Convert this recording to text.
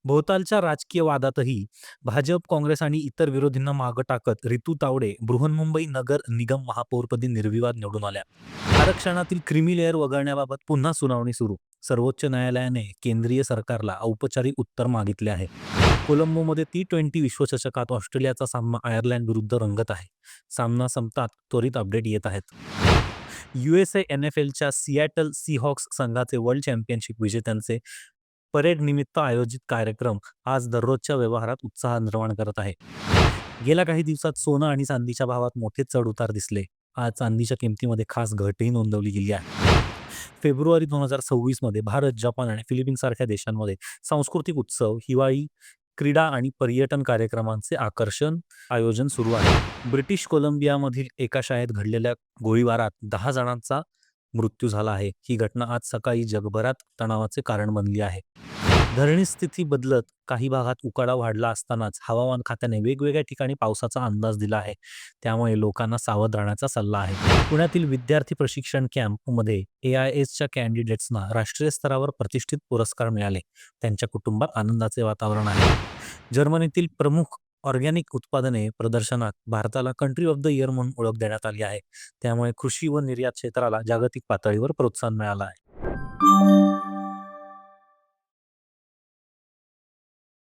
भोवतालच्या राजकीय वादातही भाजप, काँग्रेस आणि इतर विरोधींना मागे टाकत रितू तावडे बृहन्मुंबई नगर निगम महापौरपदी निर्विवाद निवडून आल्या. आरक्षणातील क्रीमी लेअर वगळण्याबाबत पुन्हा सुनावणी सुरू. सर्वोच्च न्यायालयाने केंद्रीय सरकारला औपचारिक उत्तर मागितले आहे. कोलंबोमध्ये T20 विश्वचषकात ऑस्ट्रेलियाचा सामना आयर्लंड विरुद्ध रंगत आहे. सामना संपतात त्वरित अपडेट येत आहेत. USA NFLच्या सिॲटल सीहॉक्स संघाचे वर्ल्ड चॅम्पियनशिप विजेत्यांचे परेड निमित्त आयोजित कार्यक्रम आज दररोजच्या व्यवहारात उत्साह निर्माण करत आहे. गेल्या काही दिवसात सोनं आणि चांदीच्या भावात मोठे चढ उतार दिसले. आज चांदीच्या किमतीमध्ये खास घटही नोंदवली गेली आहे. फेब्रुवारी 2026 मध्ये भारत, जपान आणि फिलिपिन्ससारख्या देशांमध्ये सांस्कृतिक उत्सव, हिवाळी, क्रीडा आणि पर्यटन कार्यक्रमांचे आयोजन सुरू आहे. ब्रिटिश कोलंबियामधील एका शाळेत घडलेल्या गोळीबारात 10 जणांचा मृत्यू झाला आहे. ही घटना आज सकाळी जगभरात तणावाचे कारण बनली आहे. धरणी स्थिती बदलत काही भागात उकाडा वाढला असतानाच हवामान खात्याने वेगवेगळ्या ठिकाणी पावसाचा अंदाज दिला आहे. त्यामुळे लोकांना सावध राहण्याचा सल्ला आहे. पुण्यातील विद्यार्थी प्रशिक्षण कॅम्पमध्ये AISच्या कॅन्डिडेट्सना राष्ट्रीय स्तरावर प्रतिष्ठित पुरस्कार मिळाले. त्यांच्या कुटुंबात आनंदाचे वातावरण आहे. जर्मनीतील प्रमुख ऑर्गॅनिक उत्पादने प्रदर्शनात भारताला कंट्री ऑफ द इयर म्हणून ओळख देण्यात आली आहे. त्यामुळे कृषी व निर्यात क्षेत्राला जागतिक पातळीवर प्रोत्साहन मिळालं आहे.